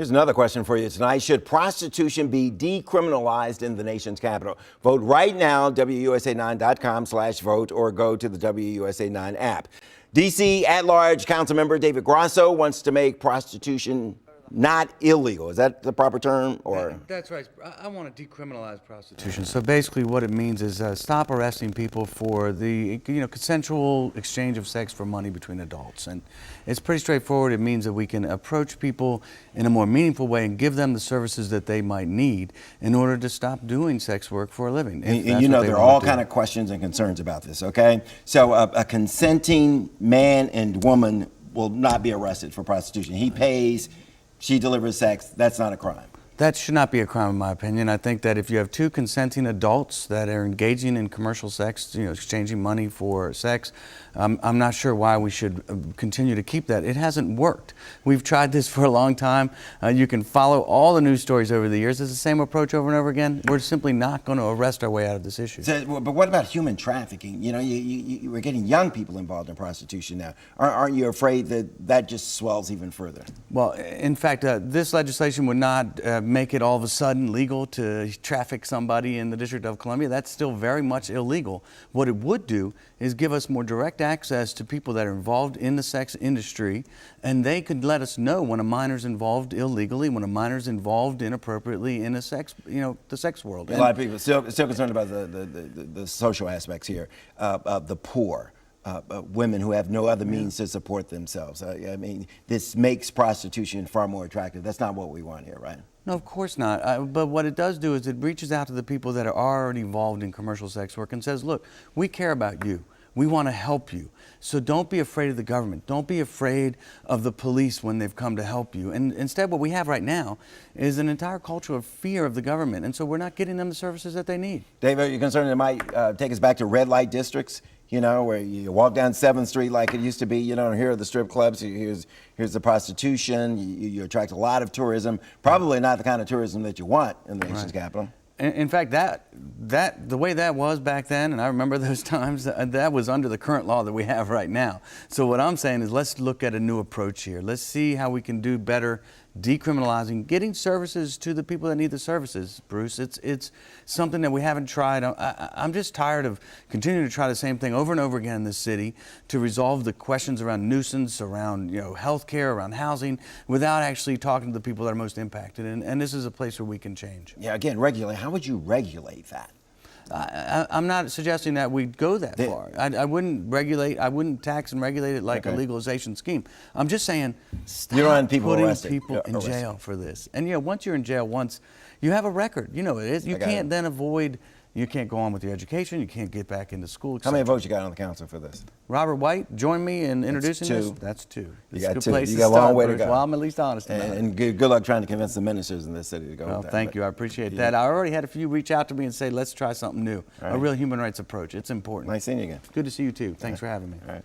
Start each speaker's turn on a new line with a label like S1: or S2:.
S1: Here's another question for you tonight. Should prostitution be decriminalized in the nation's capital? Vote right now, WUSA9.com/vote, or go to the WUSA9 app. D.C. at-large Councilmember David Grosso wants to make prostitution not illegal. Is that the proper term? Or
S2: That's right. I want to decriminalize prostitution. So basically what it means is stop arresting people for the consensual exchange of sex for money between adults. And it's pretty straightforward. It means that we can approach people in a more meaningful way and give them the services that they might need in order to stop doing sex work for a living.
S1: And you know, there are all kind of questions and concerns about this, okay? So a consenting man and woman will not be arrested for prostitution. He pays, she delivers sex. That's not a crime.
S2: That should not be a crime, in my opinion. I think that if you have two consenting adults that are engaging in commercial sex, exchanging money for sex, I'm not sure why we should continue to keep that. It hasn't worked. We've tried this for a long time. You can follow all the news stories over the years. It's the same approach over and over again. We're simply not going to arrest our way out of this issue.
S1: So, but what about human trafficking? We're getting young people involved in prostitution now. Aren't you afraid that that just swells even further?
S2: Well, in fact, this legislation would not make it all of a sudden legal to traffic somebody in the District of Columbia. That's still very much illegal. What it would do is give us more direct access to people that are involved in the sex industry, and they could let us know when a minor's involved illegally, when a minor's involved inappropriately in a sex, the sex world.
S1: A lot of people still concerned about the social aspects here, the poor. Women who have no other means to support themselves. I mean, this makes prostitution far more attractive. That's not what we want here, right?
S2: No, of course not. But what it does do is it reaches out to the people that are already involved in commercial sex work and says, look, we care about you. We want to help you. So don't be afraid of the government. Don't be afraid of the police when they've come to help you. And instead, what we have right now is an entire culture of fear of the government. And so we're not getting them the services that they need.
S1: Dave, are you concerned it might take us back to red light districts? Where you walk down 7th Street like it used to be, here are the strip clubs, here's the prostitution, you attract a lot of tourism, probably not the kind of tourism that you want in the nation's capital.
S2: In fact, the way that was back then, and I remember those times, that was under the current law that we have right now. So what I'm saying is let's look at a new approach here. Let's see how we can do better decriminalizing, getting services to the people that need the services, Bruce. It's something that we haven't tried. I'm just tired of continuing to try the same thing over and over again in this city to resolve the questions around nuisance, around health care, around housing, without actually talking to the people that are most impacted. And this is a place where we can change.
S1: Yeah, again, regulate. How would you regulate that?
S2: I'm not suggesting that we'd go that far. I wouldn't regulate, I wouldn't tax and regulate it like a legalization scheme. I'm just saying stop putting people in jail for this. And once you're in jail once, you have a record. You know it is. You can't then avoid, you can't go on with your education, you can't get back into school.
S1: How many votes you got on the council for this?
S2: Robert White, join me in introducing this. That's 2.
S1: You got 2. You got a long way to go.
S2: Well, I'm at least honest about it.
S1: And good luck trying to convince the ministers in this city to go with that.
S2: Thank you. I appreciate that. I already had a few reach out to me and say, let's try something new. A real human rights approach. It's important.
S1: Nice seeing you again.
S2: Good to see you too. Thanks for having me.
S1: All right.